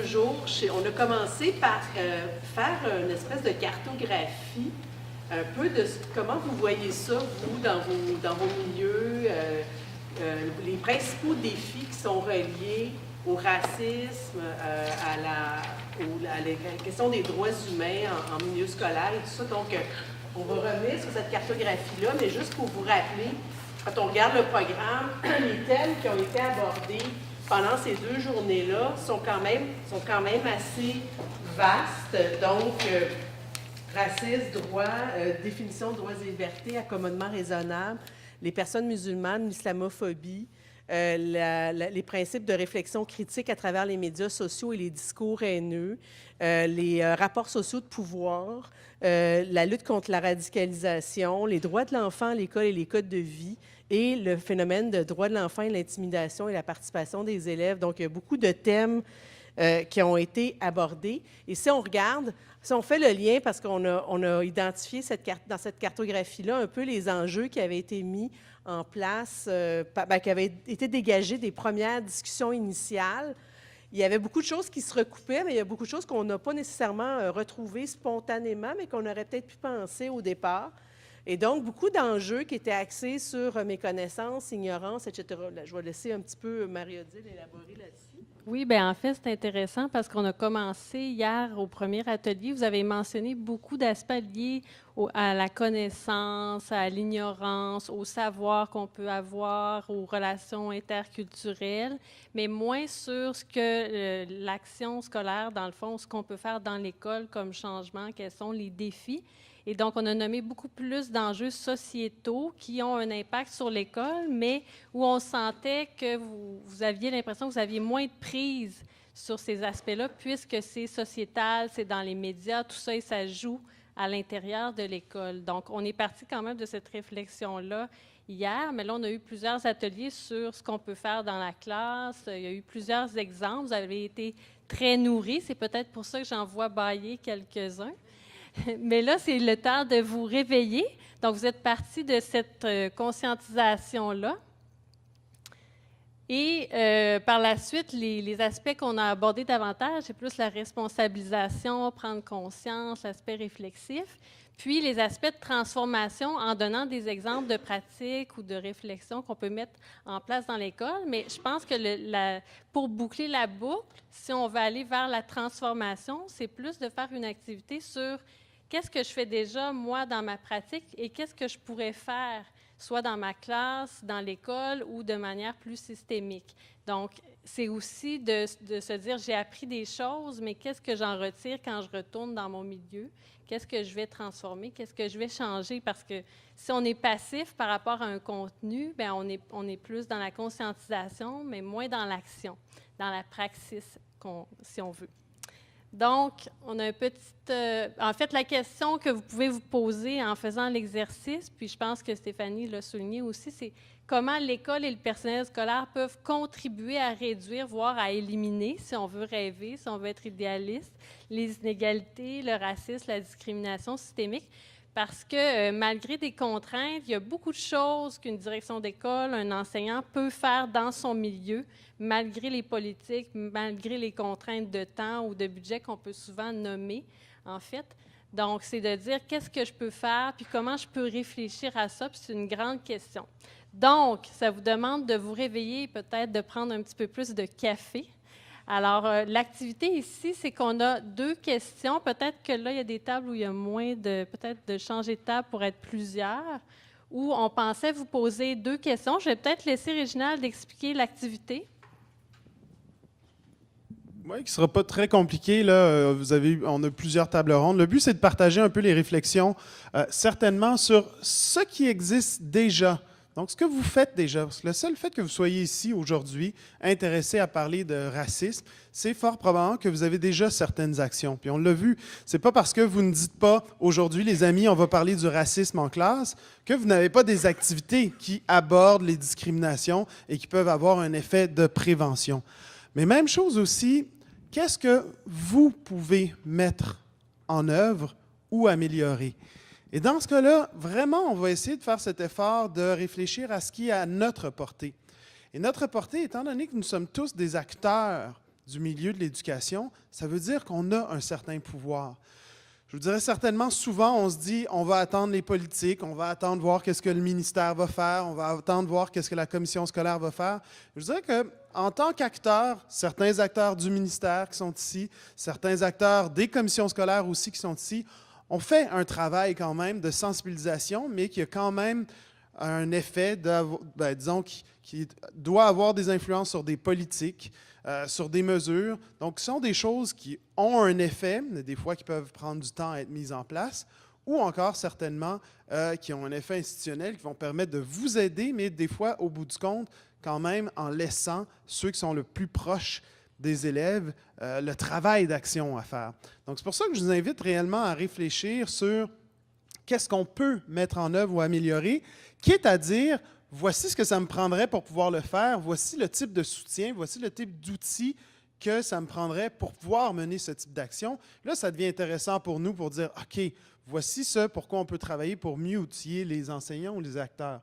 jours, on a commencé par faire une espèce de cartographie, un peu de comment vous voyez ça, vous, dans vos milieux, les principaux défis qui sont reliés au racisme, à la question des droits humains en milieu scolaire et tout ça. Donc, on va revenir sur cette cartographie-là, mais juste pour vous rappeler, quand on regarde le programme, les thèmes qui ont été abordés pendant ces 2 journées-là sont quand même assez vastes. Donc, racisme, droit, définition de droits et libertés, accommodement raisonnable, les personnes musulmanes, l'islamophobie, les principes de réflexion critique à travers les médias sociaux et les discours haineux, les rapports sociaux de pouvoir, la lutte contre la radicalisation, les droits de l'enfant à l'école et les codes de vie, et le phénomène de droits de l'enfant et l'intimidation et la participation des élèves. Donc, il y a beaucoup de thèmes qui ont été abordés. Et si on regarde, si on fait le lien, parce qu'on a identifié dans cette cartographie-là un peu les enjeux qui avaient été mis en place, qui avaient été dégagés des premières discussions initiales, il y avait beaucoup de choses qui se recoupaient, mais il y a beaucoup de choses qu'on n'a pas nécessairement retrouvées spontanément, mais qu'on aurait peut-être pu penser au départ. Et donc, beaucoup d'enjeux qui étaient axés sur méconnaissance, ignorance, etc. Là, je vais laisser un petit peu Marie-Odile élaborer là-dessus. Oui, bien en fait, c'est intéressant parce qu'on a commencé hier au premier atelier. Vous avez mentionné beaucoup d'aspects liés à la connaissance, à l'ignorance, au savoir qu'on peut avoir, aux relations interculturelles, mais moins sur ce que l'action scolaire, dans le fond, ce qu'on peut faire dans l'école comme changement, quels sont les défis. Et donc, on a nommé beaucoup plus d'enjeux sociétaux qui ont un impact sur l'école, mais où on sentait que vous aviez l'impression que vous aviez moins de prise sur ces aspects-là, puisque c'est sociétal, c'est dans les médias, tout ça, et ça joue à l'intérieur de l'école. Donc, on est parti quand même de cette réflexion-là hier, mais là, on a eu plusieurs ateliers sur ce qu'on peut faire dans la classe. Il y a eu plusieurs exemples. Vous avez été très nourris. C'est peut-être pour ça que j'en vois bâiller quelques-uns. Mais là, c'est le temps de vous réveiller. Donc, vous êtes parti de cette conscientisation-là. Et par la suite, les aspects qu'on a abordés davantage, c'est plus la responsabilisation, prendre conscience, l'aspect réflexif, puis les aspects de transformation en donnant des exemples de pratiques ou de réflexions qu'on peut mettre en place dans l'école. Mais je pense que pour boucler la boucle, si on veut aller vers la transformation, c'est plus de faire une activité sur qu'est-ce que je fais déjà, moi, dans ma pratique et qu'est-ce que je pourrais faire, soit dans ma classe, dans l'école ou de manière plus systémique. Donc, c'est aussi de se dire, j'ai appris des choses, mais qu'est-ce que j'en retire quand je retourne dans mon milieu? Qu'est-ce que je vais transformer? Qu'est-ce que je vais changer? Parce que si on est passif par rapport à un contenu, bien, on est plus dans la conscientisation, mais moins dans l'action, dans la praxis, si on veut. Donc, on a un petit... en fait, la question que vous pouvez vous poser en faisant l'exercice, puis je pense que Stéphanie l'a souligné aussi, c'est comment l'école et le personnel scolaire peuvent contribuer à réduire, voire à éliminer, si on veut rêver, si on veut être idéaliste, les inégalités, le racisme, la discrimination systémique. Parce que malgré des contraintes, il y a beaucoup de choses qu'une direction d'école, un enseignant peut faire dans son milieu, malgré les politiques, malgré les contraintes de temps ou de budget qu'on peut souvent nommer, en fait. Donc, c'est de dire qu'est-ce que je peux faire, puis comment je peux réfléchir à ça, puis c'est une grande question. Donc, ça vous demande de vous réveiller et peut-être de prendre un petit peu plus de café. Alors, l'activité ici, c'est qu'on a 2 questions. Peut-être que là, il y a des tables où il y a moins peut-être de changer de table pour être plusieurs, où on pensait vous poser 2 questions. Je vais peut-être laisser Réginald expliquer l'activité. Oui, qui ne sera pas très compliqué. Là. On a plusieurs tables rondes. Le but, c'est de partager un peu les réflexions, certainement sur ce qui existe déjà. Donc, ce que vous faites déjà, parce que le seul fait que vous soyez ici aujourd'hui, intéressé à parler de racisme, c'est fort probablement que vous avez déjà certaines actions. Puis on l'a vu, c'est pas parce que vous ne dites pas aujourd'hui, les amis, on va parler du racisme en classe, que vous n'avez pas des activités qui abordent les discriminations et qui peuvent avoir un effet de prévention. Mais même chose aussi, qu'est-ce que vous pouvez mettre en œuvre ou améliorer? Et dans ce cas-là, vraiment, on va essayer de faire cet effort de réfléchir à ce qui est à notre portée. Et notre portée, étant donné que nous sommes tous des acteurs du milieu de l'éducation, ça veut dire qu'on a un certain pouvoir. Je vous dirais certainement, souvent, on se dit, on va attendre les politiques, on va attendre voir qu'est-ce que le ministère va faire, on va attendre voir qu'est-ce que la commission scolaire va faire. Je vous dirais qu'en tant qu'acteurs, certains acteurs du ministère qui sont ici, certains acteurs des commissions scolaires aussi qui sont ici, on fait un travail quand même de sensibilisation, mais qui a quand même un effet, disons, qui doit avoir des influences sur des politiques, sur des mesures. Donc, ce sont des choses qui ont un effet, des fois qui peuvent prendre du temps à être mises en place, ou encore certainement qui ont un effet institutionnel, qui vont permettre de vous aider, mais des fois, au bout du compte, quand même en laissant ceux qui sont le plus proches des élèves le travail d'action à faire. Donc, c'est pour ça que je vous invite réellement à réfléchir sur qu'est-ce qu'on peut mettre en œuvre ou améliorer, quitte à dire, voici ce que ça me prendrait pour pouvoir le faire, voici le type de soutien, voici le type d'outils que ça me prendrait pour pouvoir mener ce type d'action. Là, ça devient intéressant pour nous pour dire, OK, voici ce pourquoi on peut travailler pour mieux outiller les enseignants ou les acteurs.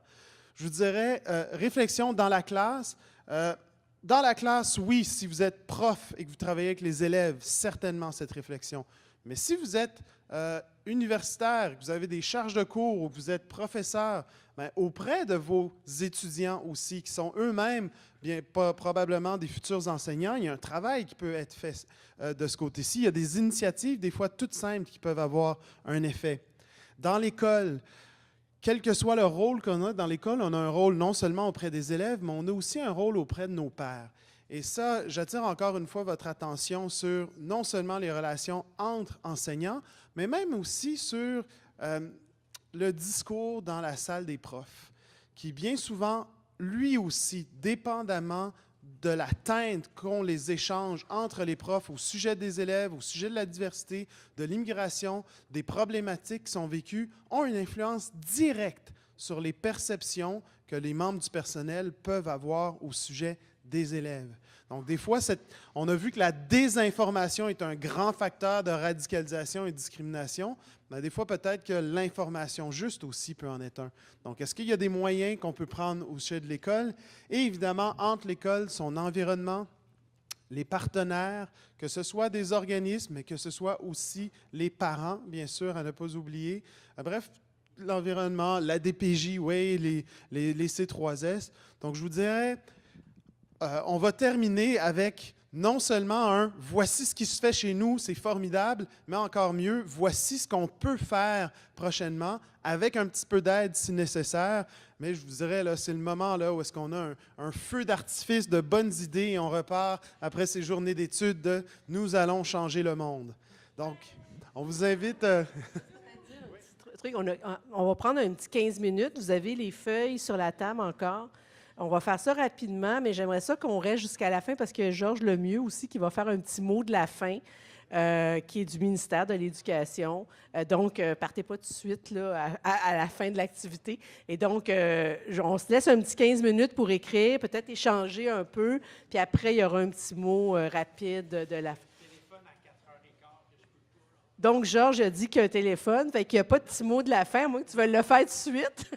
Je vous dirais, réflexion dans la classe. Dans la classe, oui, si vous êtes prof et que vous travaillez avec les élèves, certainement cette réflexion. Mais si vous êtes universitaire, que vous avez des charges de cours ou que vous êtes professeur, bien, auprès de vos étudiants aussi, qui sont eux-mêmes probablement des futurs enseignants, il y a un travail qui peut être fait de ce côté-ci. Il y a des initiatives, des fois toutes simples, qui peuvent avoir un effet. Dans l'école, quel que soit le rôle qu'on a dans l'école, on a un rôle non seulement auprès des élèves, mais on a aussi un rôle auprès de nos pairs. Et ça, j'attire encore une fois votre attention sur non seulement les relations entre enseignants, mais même aussi sur le discours dans la salle des profs, qui bien souvent, lui aussi, dépendamment de la teinte qu'ont les échanges entre les profs au sujet des élèves, au sujet de la diversité, de l'immigration, des problématiques qui sont vécues, ont une influence directe sur les perceptions que les membres du personnel peuvent avoir au sujet des élèves. Donc, des fois, on a vu que la désinformation est un grand facteur de radicalisation et de discrimination, mais des fois, peut-être que l'information juste aussi peut en être un. Donc, est-ce qu'il y a des moyens qu'on peut prendre au sujet de l'école? Et évidemment, entre l'école, son environnement, les partenaires, que ce soit des organismes, mais que ce soit aussi les parents, bien sûr, à ne pas oublier. Bref, l'environnement, la DPJ, oui, les C3S. Donc, je vous dirais, on va terminer avec non seulement « voici ce qui se fait chez nous, c'est formidable », mais encore mieux, voici ce qu'on peut faire prochainement, avec un petit peu d'aide si nécessaire. Mais je vous dirais, là, c'est le moment là, où est-ce qu'on a un feu d'artifice de bonnes idées et on repart après ces journées d'études de « nous allons changer le monde ». Donc, on vous invite... On va prendre un petit 15 minutes. Vous avez les feuilles sur la table encore. On va faire ça rapidement, mais j'aimerais ça qu'on reste jusqu'à la fin parce que Georges Lemieux aussi qui va faire un petit mot de la fin, qui est du ministère de l'Éducation. Donc, partez pas tout de suite là, à la fin de l'activité. Et donc, on se laisse un petit 15 minutes pour écrire, peut-être échanger un peu, puis après, il y aura un petit mot rapide de la fin. Donc, Georges a dit qu'il y a un téléphone, fait qu'il n'y a pas de petit mot de la fin, à moins que tu veuilles le faire tout de suite.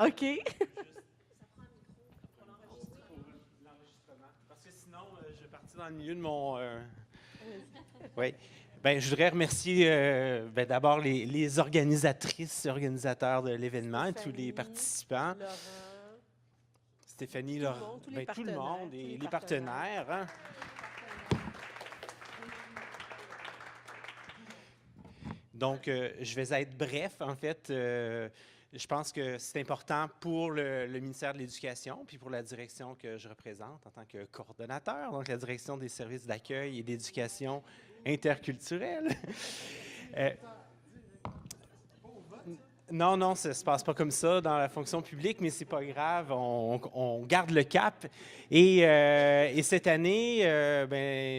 OK. Parce que sinon, je vais partir dans le milieu de mon... Oui. Bien, je voudrais remercier d'abord les organisatrices et organisateurs de l'événement et tous les participants. Laurent, Stéphanie, Laurent, tout le monde et les partenaires. Hein? Donc, je vais être bref, en fait. Je pense que c'est important pour le ministère de l'Éducation puis pour la direction que je représente en tant que coordonnateur, donc la direction des services d'accueil et d'éducation interculturelle. Non, ça ne se passe pas comme ça dans la fonction publique, mais c'est pas grave, on garde le cap. Et cette année,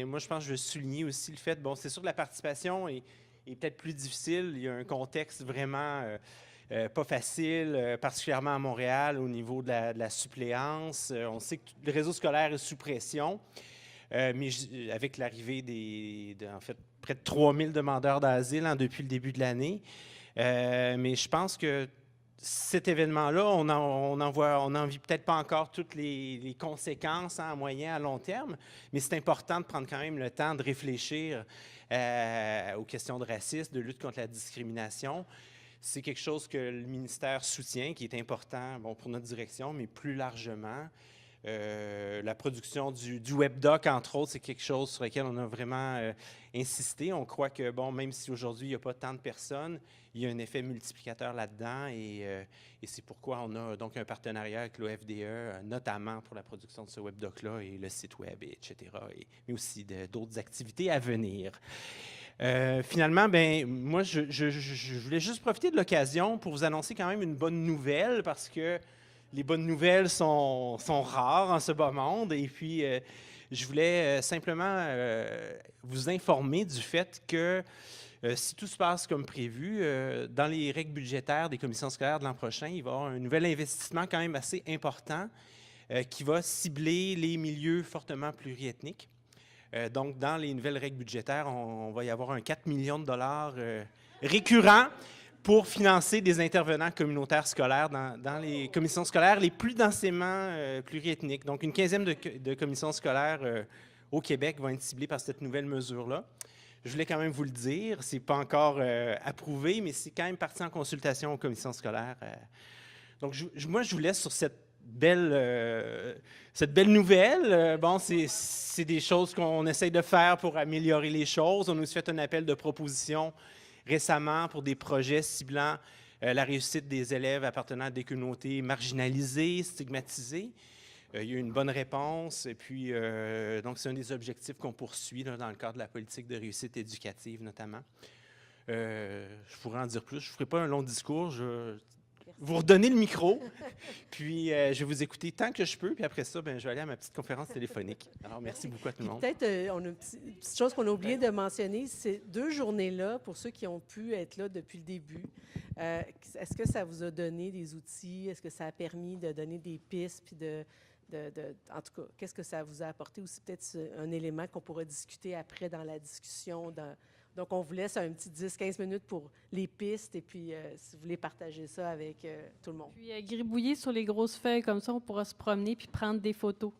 moi, je pense que je veux souligner aussi le fait, bon, c'est sûr que la participation est peut-être plus difficile. Il y a un contexte vraiment... pas facile, particulièrement à Montréal au niveau de la suppléance. On sait que le réseau scolaire est sous pression, mais avec l'arrivée en fait, près de 3000 demandeurs d'asile depuis le début de l'année. Mais je pense que cet événement-là, on n'en vit peut-être pas encore toutes les conséquences à moyen, à long terme, mais c'est important de prendre quand même le temps de réfléchir aux questions de racisme, de lutte contre la discrimination. C'est quelque chose que le ministère soutient, qui est important pour notre direction, mais plus largement. La production du webdoc, entre autres, c'est quelque chose sur lequel on a vraiment insisté. On croit que, même si aujourd'hui, il n'y a pas tant de personnes, il y a un effet multiplicateur là-dedans et c'est pourquoi on a donc un partenariat avec l'OFDE, notamment pour la production de ce webdoc-là et le site web, etc., mais aussi d'autres activités à venir. Finalement, moi, je voulais juste profiter de l'occasion pour vous annoncer quand même une bonne nouvelle parce que les bonnes nouvelles sont rares en ce bas monde. Et puis, je voulais simplement vous informer du fait que si tout se passe comme prévu, dans les règles budgétaires des commissions scolaires de l'an prochain, il va y avoir un nouvel investissement quand même assez important qui va cibler les milieux fortement pluriethniques. Donc, dans les nouvelles règles budgétaires, on va y avoir un 4 millions de dollars récurrents pour financer des intervenants communautaires scolaires dans les commissions scolaires les plus densément pluriethniques. Donc, une quinzaine de commissions scolaires au Québec vont être ciblées par cette nouvelle mesure-là. Je voulais quand même vous le dire, ce n'est pas encore approuvé, mais c'est quand même parti en consultation aux commissions scolaires. Donc, moi, je vous laisse sur cette belle nouvelle. C'est des choses qu'on essaye de faire pour améliorer les choses. On a aussi fait un appel de proposition récemment pour des projets ciblant la réussite des élèves appartenant à des communautés marginalisées, stigmatisées. Il y a eu une bonne réponse. Et puis, donc, c'est un des objectifs qu'on poursuit là, dans le cadre de la politique de réussite éducative, notamment. Je pourrais en dire plus. Je ne ferai pas un long discours. Vous redonner le micro, puis je vais vous écouter tant que je peux, puis après ça, je vais aller à ma petite conférence téléphonique. Alors, merci beaucoup à tout le monde. Peut-être, on a une petite chose qu'on a oublié de mentionner, ces 2 journées-là, pour ceux qui ont pu être là depuis le début, est-ce que ça vous a donné des outils? Est-ce que ça a permis de donner des pistes? Puis en tout cas, qu'est-ce que ça vous a apporté? Aussi peut-être un élément qu'on pourra discuter après dans la discussion. Donc, on vous laisse un petit 10-15 minutes pour les pistes et puis si vous voulez partager ça avec tout le monde. Puis gribouiller sur les grosses feuilles, comme ça, on pourra se promener puis prendre des photos.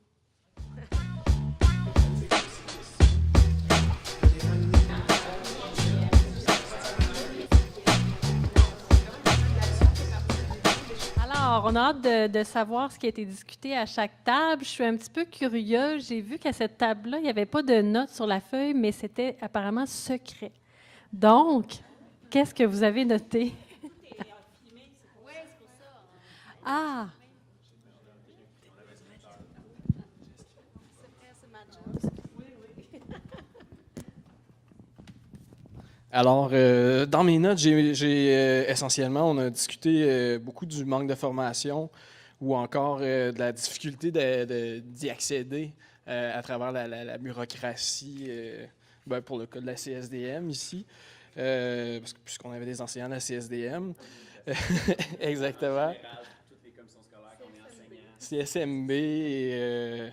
Alors, on a hâte de savoir ce qui a été discuté à chaque table. Je suis un petit peu curieuse. J'ai vu qu'à cette table-là, il n'y avait pas de notes sur la feuille, mais c'était apparemment secret. Donc, qu'est-ce que vous avez noté? Ah! Alors, dans mes notes, j'ai essentiellement, on a discuté beaucoup du manque de formation ou encore de la difficulté d'y accéder à travers la bureaucratie, pour le cas de la CSDM ici, puisqu'on avait des enseignants de la CSDM. Exactement. Toutes les commissions scolaires qu'on est enseignants. CSMB et...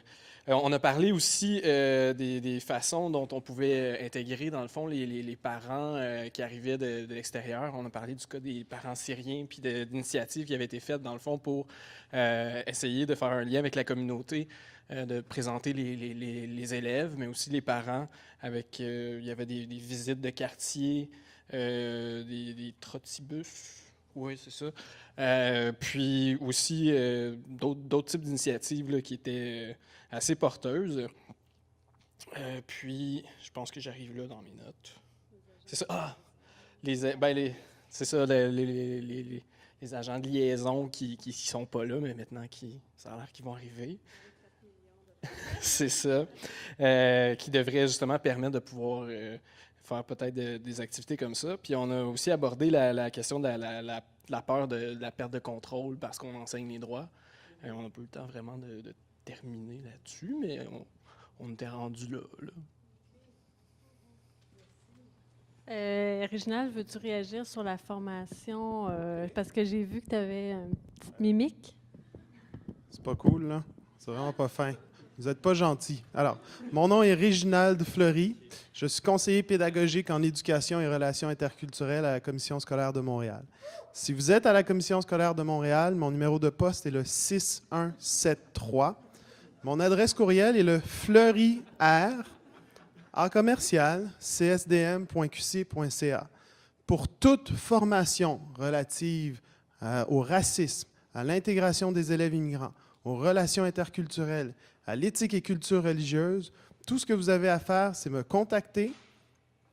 on a parlé aussi des façons dont on pouvait intégrer, dans le fond, les parents qui arrivaient de l'extérieur. On a parlé du cas des parents syriens puis d'initiatives qui avaient été faites, dans le fond, pour essayer de faire un lien avec la communauté, de présenter les élèves, mais aussi les parents. Il y avait des visites de quartier, des trottibus. Oui, c'est ça. Puis aussi d'autres types d'initiatives là, qui étaient assez porteuses. Puis, je pense que j'arrive là dans mes notes. C'est ça. Ah! C'est ça, les agents de liaison qui ne sont pas là, mais maintenant, ça a l'air qu'ils vont arriver. C'est ça. Qui devrait justement permettre de pouvoir faire peut-être des activités comme ça. Puis on a aussi abordé la question de la peur de la perte de contrôle parce qu'on enseigne les droits. On n'a pas eu le temps vraiment de terminer là-dessus, mais on était rendu là. Réginald, veux-tu réagir sur la formation? Parce que j'ai vu que tu avais une petite mimique. C'est pas cool, là. C'est vraiment pas fin. Vous n'êtes pas gentil. Alors, mon nom est Réginald Fleury. Je suis conseiller pédagogique en éducation et relations interculturelles à la Commission scolaire de Montréal. Si vous êtes à la Commission scolaire de Montréal, mon numéro de poste est le 6173. Mon adresse courriel est le fleuryr@csdm.qc.ca. Pour toute formation relative au racisme, à l'intégration des élèves immigrants, aux relations interculturelles, à l'éthique et culture religieuse, tout ce que vous avez à faire, c'est me contacter,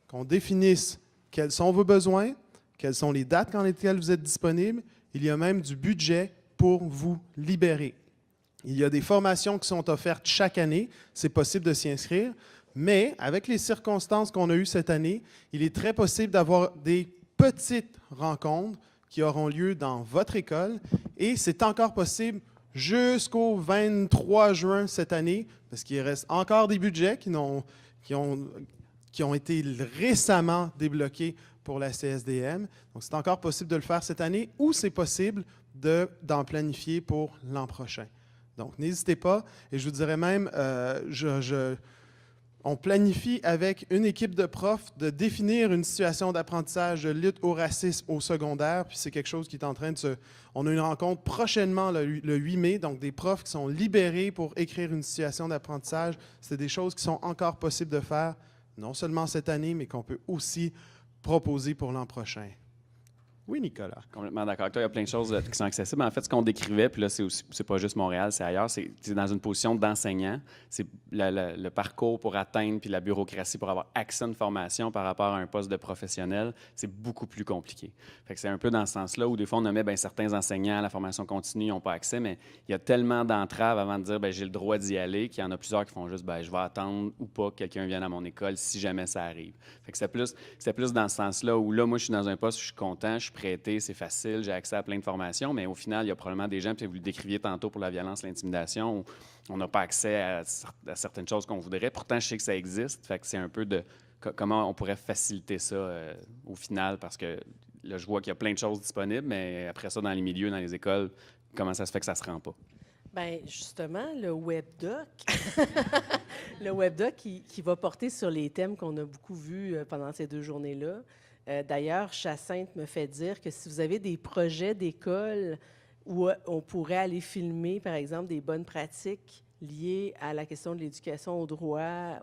qu'on définisse quels sont vos besoins, quelles sont les dates dans lesquelles vous êtes disponible. Il y a même du budget pour vous libérer. Il y a des formations qui sont offertes chaque année. C'est possible de s'y inscrire. Mais avec les circonstances qu'on a eues cette année, il est très possible d'avoir des petites rencontres qui auront lieu dans votre école. Et c'est encore possible jusqu'au 23 juin cette année, parce qu'il reste encore des budgets qui ont été récemment débloqués pour la CSDM. Donc, c'est encore possible de le faire cette année ou c'est possible d'en planifier pour l'an prochain. Donc, n'hésitez pas. Et je vous dirais même, on planifie avec une équipe de profs de définir une situation d'apprentissage de lutte au racisme au secondaire. Puis c'est quelque chose qui est en train de se... On a une rencontre prochainement le 8 mai, donc des profs qui sont libérés pour écrire une situation d'apprentissage. C'est des choses qui sont encore possibles de faire, non seulement cette année, mais qu'on peut aussi proposer pour l'an prochain. Oui, Nicolas. Complètement d'accord avec toi. Il y a plein de choses qui sont accessibles. En fait, ce qu'on décrivait, puis là, c'est pas juste Montréal, c'est ailleurs, c'est dans une position d'enseignant. C'est le parcours pour atteindre, puis la bureaucratie pour avoir accès à une formation par rapport à un poste de professionnel, c'est beaucoup plus compliqué. Fait que c'est un peu dans ce sens-là où des fois, on nommait certains enseignants à la formation continue n'ont pas accès, mais il y a tellement d'entraves avant de dire j'ai le droit d'y aller qu'il y en a plusieurs qui font juste je vais attendre ou pas que quelqu'un vienne à mon école si jamais ça arrive. Fait que c'est plus dans ce sens-là où là, moi, je suis dans un poste où je suis content, je suis prêté, c'est facile, j'ai accès à plein de formations, mais au final, il y a probablement des gens, puis vous le décriviez tantôt pour la violence, l'intimidation, où on n'a pas accès à certaines choses qu'on voudrait. Pourtant, je sais que ça existe. Fait que c'est un peu de comment on pourrait faciliter ça au final, parce que là, je vois qu'il y a plein de choses disponibles, mais après ça, dans les milieux, dans les écoles, comment ça se fait que ça ne se rend pas? Bien, justement, le webdoc, le webdoc qui va porter sur les thèmes qu'on a beaucoup vus pendant ces 2 journées-là. D'ailleurs, Jacinthe me fait dire que si vous avez des projets d'école où on pourrait aller filmer, par exemple, des bonnes pratiques liées à la question de l'éducation au droit, à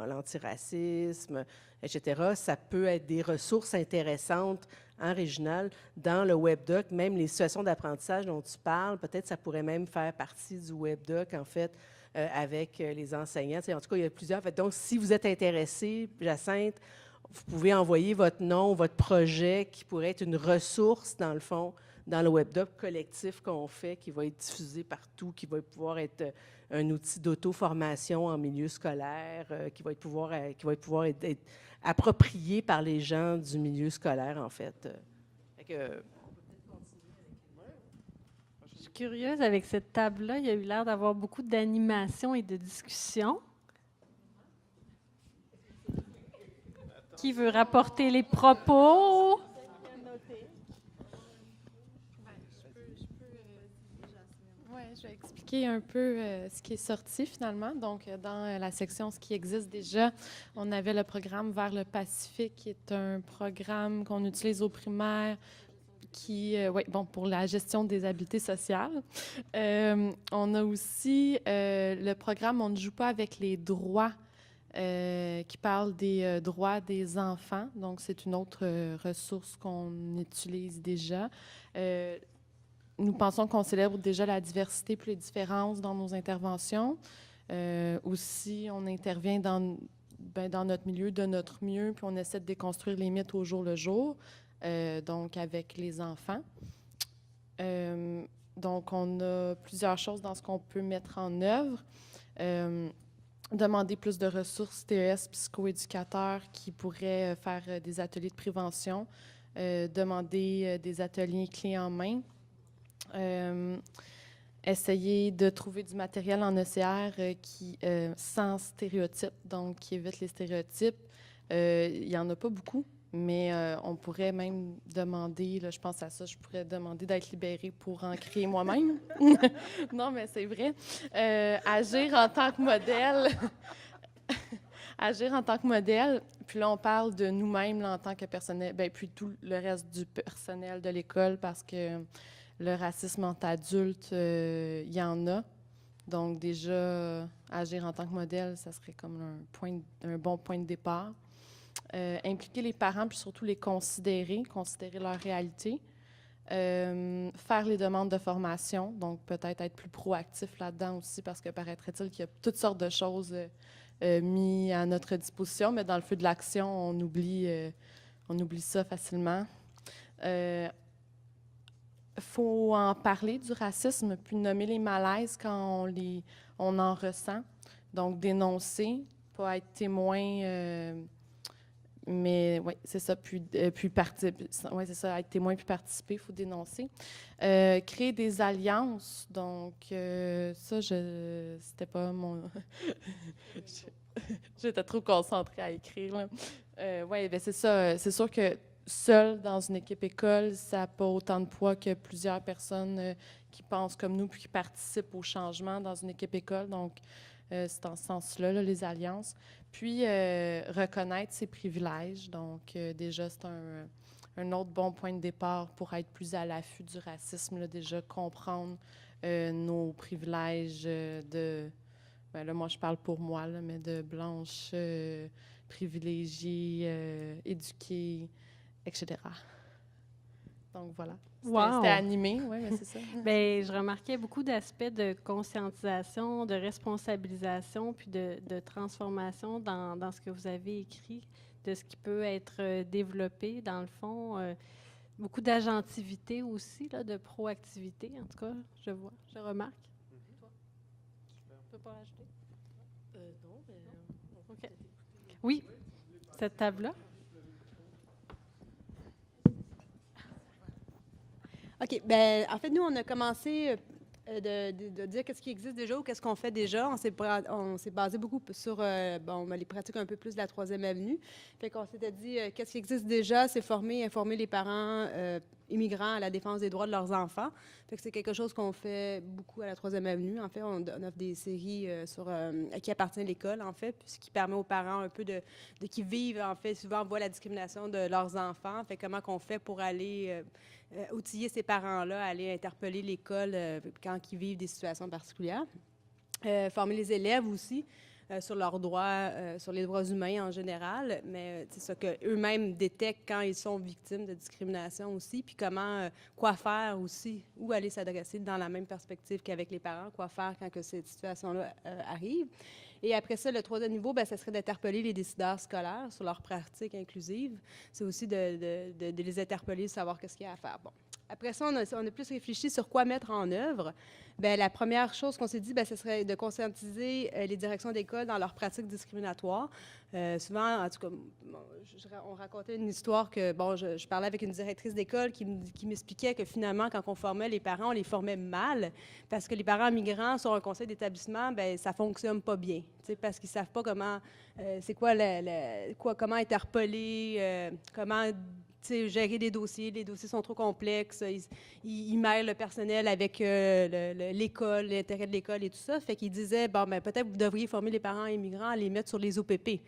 l'antiracisme, etc., ça peut être des ressources intéressantes en Réginal dans le webdoc. Même les situations d'apprentissage dont tu parles, peut-être ça pourrait même faire partie du webdoc, en fait, avec les enseignants. En tout cas, il y a plusieurs. Donc, si vous êtes intéressé, Jacinthe, vous pouvez envoyer votre nom, votre projet qui pourrait être une ressource, dans le fond, dans le webdoc collectif qu'on fait, qui va être diffusé partout, qui va pouvoir être un outil d'auto-formation en milieu scolaire, qui va pouvoir être approprié par les gens du milieu scolaire, en fait. Je suis curieuse, avec cette table-là, il y a eu l'air d'avoir beaucoup d'animation et de discussion. Qui veut rapporter les propos? Oui, je vais expliquer un peu ce qui est sorti finalement. Donc, dans la section « Ce qui existe déjà », on avait le programme Vers le Pacifique, qui est un programme qu'on utilise au primaire pour la gestion des habiletés sociales. On a aussi le programme « On ne joue pas avec les droits », qui parle des droits des enfants. Donc, c'est une autre ressource qu'on utilise déjà. Nous pensons qu'on célèbre déjà la diversité puis les différences dans nos interventions. Aussi, on intervient dans notre milieu de notre mieux, puis on essaie de déconstruire les mythes au jour le jour, donc avec les enfants. Donc, on a plusieurs choses dans ce qu'on peut mettre en œuvre. Demander plus de ressources TES psychoéducateurs qui pourraient faire des ateliers de prévention, demander des ateliers clés en main, essayer de trouver du matériel en ECR sans stéréotypes, donc qui évite les stéréotypes. Il n'y en a pas beaucoup Mais on pourrait même demander, là, je pense à ça, je pourrais demander d'être libérée pour en créer moi-même. Non, mais c'est vrai. Agir en tant que modèle. Agir en tant que modèle. Puis là, on parle de nous-mêmes là, en tant que personnel, bien, puis tout le reste du personnel de l'école, parce que le racisme entre adultes, il y en a. Donc déjà, agir en tant que modèle, ça serait comme un bon point de départ. Impliquer les parents, puis surtout les considérer leur réalité. Faire les demandes de formation, donc peut-être être plus proactif là-dedans aussi, parce que paraîtrait-il qu'il y a toutes sortes de choses mises à notre disposition, mais dans le feu de l'action, on oublie ça facilement. Faut en parler du racisme, puis nommer les malaises quand on en ressent. Donc, dénoncer, pas être témoin, mais oui, c'est ça, puis ouais, c'est ça, être témoin puis participer, il faut dénoncer. Créer des alliances, donc ça, c'était pas mon... J'étais trop concentrée à écrire, là. Oui, bien c'est ça, c'est sûr que seul dans une équipe école, ça n'a pas autant de poids que plusieurs personnes qui pensent comme nous puis qui participent au changement dans une équipe école. Donc, c'est dans ce sens-là, là, les alliances. Puis, reconnaître ses privilèges. Donc, déjà, c'est un autre bon point de départ pour être plus à l'affût du racisme. Là, déjà, comprendre nos privilèges ben là, moi, je parle pour moi, là, mais de blanche, privilégiée, éduquée, etc. Donc, voilà. C'était animé, oui, mais c'est ça. Bien, je remarquais beaucoup d'aspects de conscientisation, de responsabilisation, puis de transformation dans ce que vous avez écrit, de ce qui peut être développé, dans le fond. Beaucoup d'agentivité aussi, là, de proactivité, en tout cas, je remarque. Toi? Tu peux pas rajouter? Non, mais... OK. Oui, cette table-là. OK. Bien, en fait, nous, on a commencé de dire qu'est-ce qui existe déjà ou qu'est-ce qu'on fait déjà. On s'est basé beaucoup sur les pratiques un peu plus de la 3e avenue. Fait qu'on s'était dit qu'est-ce qui existe déjà, c'est informer les parents immigrants à la défense des droits de leurs enfants. Fait que c'est quelque chose qu'on fait beaucoup à la 3e avenue. En fait, on offre des séries à qui appartient l'école, en fait, puis ce qui permet aux parents un peu de qui vivent, en fait, souvent on voit la discrimination de leurs enfants. Fait comment qu'on fait pour aller outiller ces parents-là, aller interpeller l'école quand ils vivent des situations particulières. Former les élèves aussi sur leurs droits, sur les droits humains en général, mais c'est ça qu'eux-mêmes détectent quand ils sont victimes de discrimination aussi, puis quoi faire aussi, où aller s'adresser dans la même perspective qu'avec les parents, quoi faire quand que cette situation-là arrive. Et après ça, le 3e niveau, ça serait d'interpeller les décideurs scolaires sur leurs pratiques inclusives. C'est aussi de les interpeller, de savoir qu'est-ce qu'il y a à faire. Bon. Après ça, on a plus réfléchi sur quoi mettre en œuvre. Bien, la première chose qu'on s'est dit, ce serait de conscientiser les directions d'école dans leurs pratiques discriminatoires. Souvent, en tout cas, on racontait une histoire que, je parlais avec une directrice d'école qui m'expliquait que finalement, quand on formait les parents, on les formait mal parce que les parents migrants sur un conseil d'établissement, ça ne fonctionne pas bien, parce qu'ils ne savent pas comment, c'est quoi, comment interpeller, comment gérer des dossiers. Les dossiers sont trop complexes. Ils mêlent le personnel avec l'école, l'intérêt de l'école et tout ça. Fait qu'ils disaient, peut-être vous devriez former les parents immigrants à les mettre sur les OPP.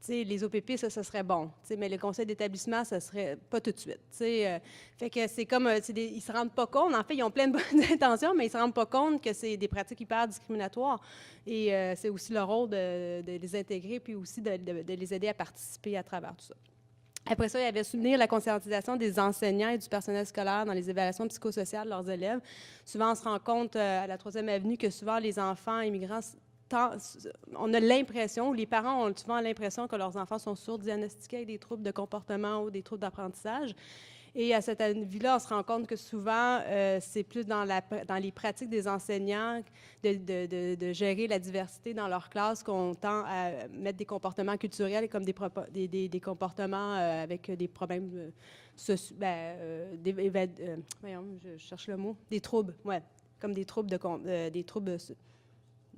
Les OPP, ça serait bon. Mais le conseil d'établissement, ça serait pas tout de suite. Fait que c'est comme, ils se rendent pas compte. En fait, ils ont plein de bonnes intentions, mais ils se rendent pas compte que c'est des pratiques hyper discriminatoires. Et c'est aussi le rôle de les intégrer, puis aussi de les aider à participer à travers tout ça. Après ça, il y avait soutenir la conscientisation des enseignants et du personnel scolaire dans les évaluations psychosociales de leurs élèves. Souvent, on se rend compte à la 3e avenue que souvent, les enfants immigrants, on a l'impression, ou les parents ont souvent l'impression que leurs enfants sont surdiagnostiqués avec des troubles de comportement ou des troubles d'apprentissage. Et à cette avis-là, on se rend compte que souvent, c'est plus dans les pratiques des enseignants de gérer la diversité dans leur classe qu'on tend à mettre des comportements culturels comme des comportements avec des problèmes voyons, je cherche le mot, des troubles, ouais, comme des troubles de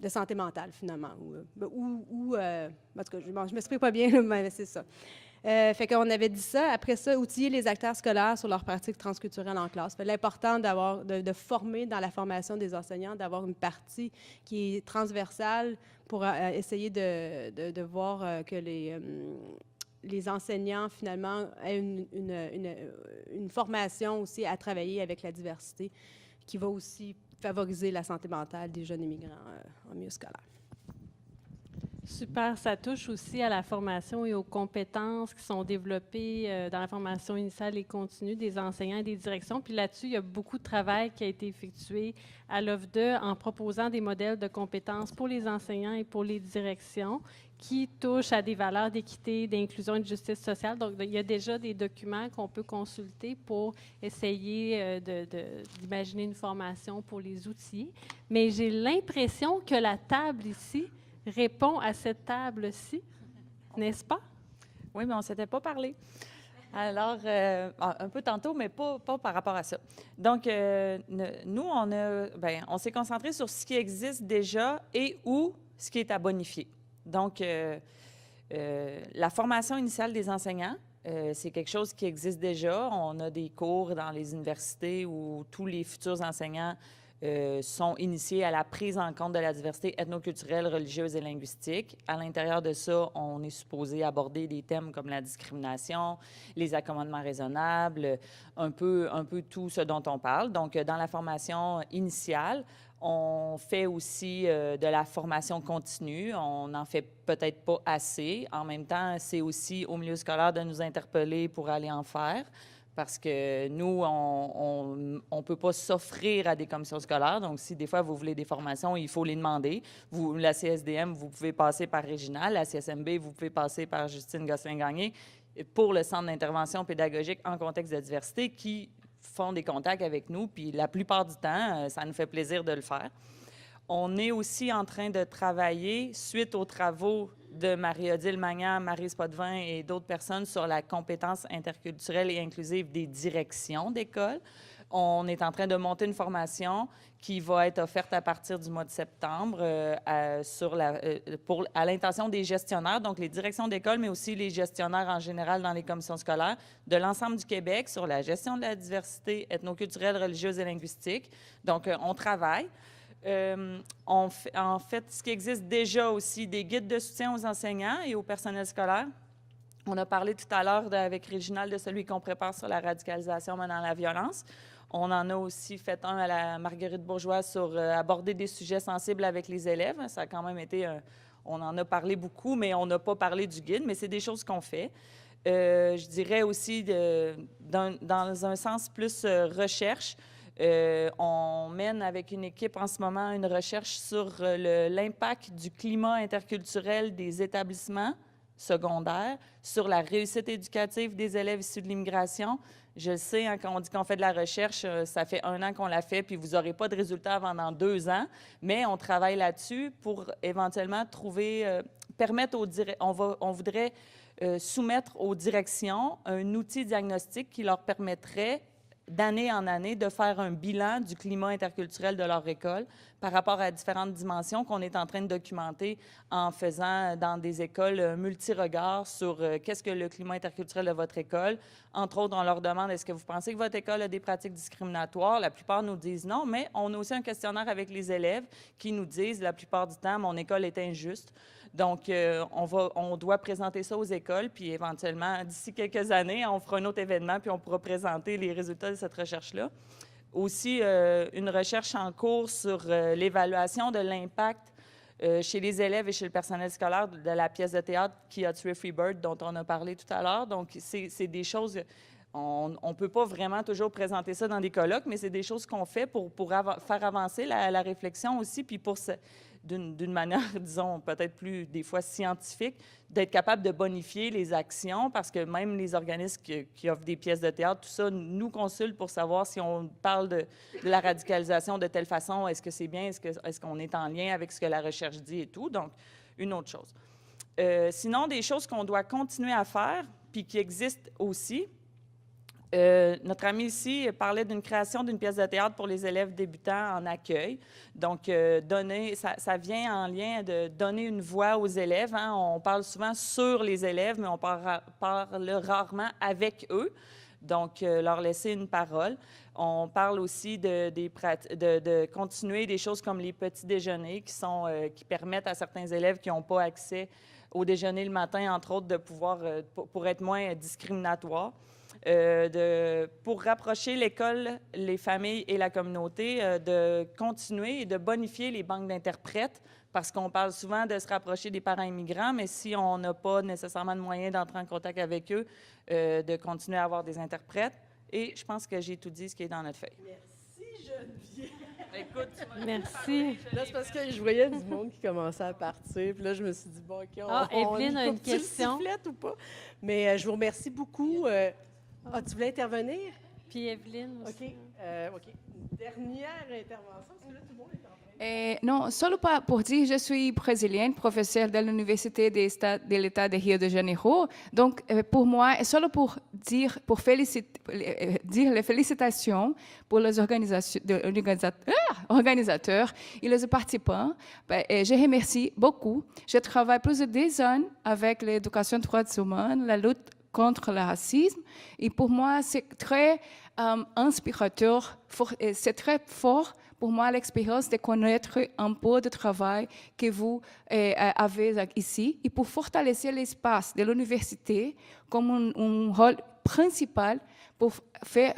santé mentale, finalement. En tout cas, je ne m'exprime pas bien, mais c'est ça. Fait qu'on avait dit ça. Après ça, outiller les acteurs scolaires sur leurs pratiques transculturelles en classe. Fait l'important de former dans la formation des enseignants, d'avoir une partie qui est transversale pour essayer de voir que les enseignants, finalement, aient une formation aussi à travailler avec la diversité qui va aussi favoriser la santé mentale des jeunes immigrants en milieu scolaire. Super. Ça touche aussi à la formation et aux compétences qui sont développées dans la formation initiale et continue des enseignants et des directions. Puis là-dessus, il y a beaucoup de travail qui a été effectué à l'OFDE en proposant des modèles de compétences pour les enseignants et pour les directions qui touchent à des valeurs d'équité, d'inclusion et de justice sociale. Donc, il y a déjà des documents qu'on peut consulter pour essayer d'imaginer une formation pour les outils. Mais j'ai l'impression que la table ici répond à cette table-ci, n'est-ce pas? Oui, mais on ne s'était pas parlé. Alors, un peu tantôt, mais pas par rapport à ça. Donc, nous, on s'est concentré sur ce qui existe déjà et ou ce qui est à bonifier. Donc, la formation initiale des enseignants, c'est quelque chose qui existe déjà. On a des cours dans les universités où tous les futurs enseignants sont initiés à la prise en compte de la diversité ethnoculturelle, religieuse et linguistique. À l'intérieur de ça, on est supposé aborder des thèmes comme la discrimination, les accommodements raisonnables, un peu tout ce dont on parle. Donc, dans la formation initiale, on fait aussi de la formation continue. On n'en fait peut-être pas assez. En même temps, c'est aussi au milieu scolaire de nous interpeller pour aller en faire. Parce que nous, on ne peut pas s'offrir à des commissions scolaires. Donc, si des fois, vous voulez des formations, il faut les demander. Vous, la CSDM, vous pouvez passer par Réginal. La CSMB, vous pouvez passer par Justine Gosselin-Gagné pour le Centre d'intervention pédagogique en contexte de diversité qui font des contacts avec nous. Puis la plupart du temps, ça nous fait plaisir de le faire. On est aussi en train de travailler, suite aux travaux de Marie-Odile Magnan, Maryse Potvin et d'autres personnes sur la compétence interculturelle et inclusive des directions d'école. On est en train de monter une formation qui va être offerte à partir du mois de septembre à l'intention des gestionnaires, donc les directions d'école, mais aussi les gestionnaires en général dans les commissions scolaires de l'ensemble du Québec sur la gestion de la diversité ethnoculturelle, religieuse et linguistique. Donc, on travaille. En fait, ce qui existe déjà aussi, des guides de soutien aux enseignants et au personnel scolaire. On a parlé tout à l'heure avec Réginal de celui qu'on prépare sur la radicalisation menant à la violence. On en a aussi fait un à la Marguerite Bourgeois sur aborder des sujets sensibles avec les élèves. Ça a quand même été, on en a parlé beaucoup, mais on n'a pas parlé du guide, mais c'est des choses qu'on fait. Je dirais aussi, dans un sens plus recherche, on mène avec une équipe en ce moment une recherche sur l'impact du climat interculturel des établissements secondaires sur la réussite éducative des élèves issus de l'immigration. Je le sais, hein, quand on dit qu'on fait de la recherche, ça fait 1 an qu'on l'a fait, puis vous n'aurez pas de résultats avant dans 2 ans, mais on travaille là-dessus pour éventuellement permettre on voudrait soumettre aux directions un outil diagnostique qui leur permettrait d'année en année, de faire un bilan du climat interculturel de leur école par rapport à différentes dimensions qu'on est en train de documenter en faisant dans des écoles multi-regards sur qu'est-ce que le climat interculturel de votre école. Entre autres, on leur demande, est-ce que vous pensez que votre école a des pratiques discriminatoires? La plupart nous disent non, mais on a aussi un questionnaire avec les élèves qui nous disent, la plupart du temps, mon école est injuste. Donc, on doit présenter ça aux écoles, puis éventuellement, d'ici quelques années, on fera un autre événement, puis on pourra présenter les résultats de cette recherche-là. Aussi, une recherche en cours sur l'évaluation de l'impact chez les élèves et chez le personnel scolaire de la pièce de théâtre Qui a tué Freebird, dont on a parlé tout à l'heure. Donc, c'est des choses... On ne peut pas vraiment toujours présenter ça dans des colloques, mais c'est des choses qu'on fait pour faire avancer la réflexion aussi, puis pour d'une manière, disons, peut-être plus, des fois, scientifique, d'être capable de bonifier les actions, parce que même les organismes qui offrent des pièces de théâtre, tout ça, nous consultent pour savoir si on parle de la radicalisation de telle façon, est-ce que c'est bien, est-ce qu'on est en lien avec ce que la recherche dit et tout. Donc, une autre chose. Sinon, des choses qu'on doit continuer à faire, puis qui existent aussi, Notre ami ici parlait d'une création d'une pièce de théâtre pour les élèves débutants en accueil. Donc, ça vient en lien de donner une voix aux élèves. Hein. On parle souvent sur les élèves, mais on parle rarement avec eux. Donc, leur laisser une parole. On parle aussi de continuer des choses comme les petits déjeuners qui permettent à certains élèves qui n'ont pas accès au déjeuner le matin, entre autres, de pouvoir, pour être moins discriminatoire. Pour rapprocher l'école, les familles et la communauté, de continuer et de bonifier les banques d'interprètes, parce qu'on parle souvent de se rapprocher des parents immigrants, mais si on n'a pas nécessairement de moyens d'entrer en contact avec eux, de continuer à avoir des interprètes. Et je pense que j'ai tout dit ce qui est dans notre feuille. Merci, Geneviève. Écoute, Merci. Là, c'est parce que je voyais du monde qui commençait à partir. Puis là, je me suis dit, bon, OK, Evelyne a une coupe-tu le question. sifflet ou pas? Mais je vous remercie beaucoup. Tu voulais intervenir? Puis Evelyne aussi. OK. Dernière intervention, parce que là, tout le monde est en train. Non, solo pour dire, je suis brésilienne, professeure de l'Université de l'État de Rio de Janeiro. Donc, pour moi, solo pour dire les félicitations pour les organisateurs et les participants. Je remercie beaucoup. Je travaille plus de 10 ans avec l'éducation des droits humains, la lutte contre le racisme. Et pour moi, c'est très inspirateur, c'est très fort pour moi l'expérience de connaître un peu de travail que vous avez ici et pour fortalecer l'espace de l'université comme un rôle principal pour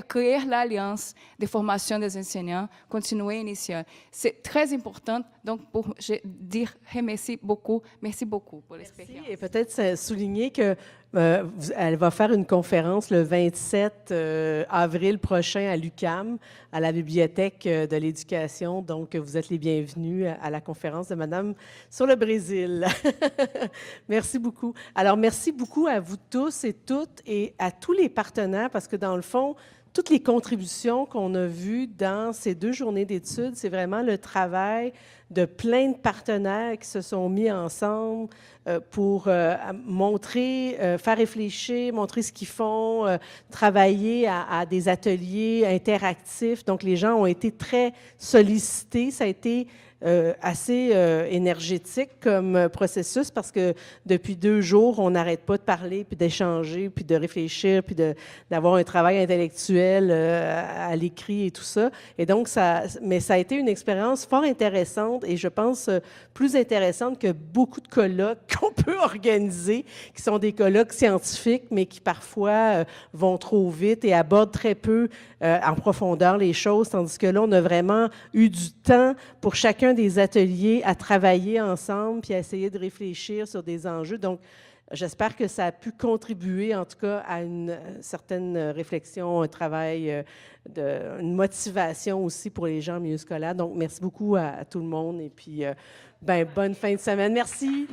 créer l'alliance de formation des enseignants continue initiale. C'est très important, donc pour dire merci beaucoup pour l'expérience. Et peut-être souligner que elle va faire une conférence le 27 avril prochain à l'UQAM, à la Bibliothèque de l'Éducation. Donc, vous êtes les bienvenus à la conférence de Madame sur le Brésil. Merci beaucoup. Alors, merci beaucoup à vous tous et toutes et à tous les partenaires, parce que dans le fond, toutes les contributions qu'on a vues dans ces 2 journées d'études, c'est vraiment le travail de plein de partenaires qui se sont mis ensemble pour montrer, faire réfléchir, montrer ce qu'ils font, travailler à des ateliers interactifs. Donc, les gens ont été très sollicités. Ça a été assez énergétique comme processus parce que depuis 2 jours, on n'arrête pas de parler, puis d'échanger, puis de réfléchir, puis d'avoir un travail intellectuel à l'écrit et tout ça. Et donc, ça a été une expérience fort intéressante et je pense plus intéressante que beaucoup de colloques qu'on peut organiser, qui sont des colloques scientifiques, mais qui parfois vont trop vite et abordent très peu en profondeur les choses, tandis que là, on a vraiment eu du temps pour chacun des ateliers à travailler ensemble puis à essayer de réfléchir sur des enjeux. Donc, j'espère que ça a pu contribuer, en tout cas, à une certaine réflexion, un travail, une motivation aussi pour les gens en milieu scolaire. Donc, merci beaucoup à tout le monde et puis bonne fin de semaine. Merci.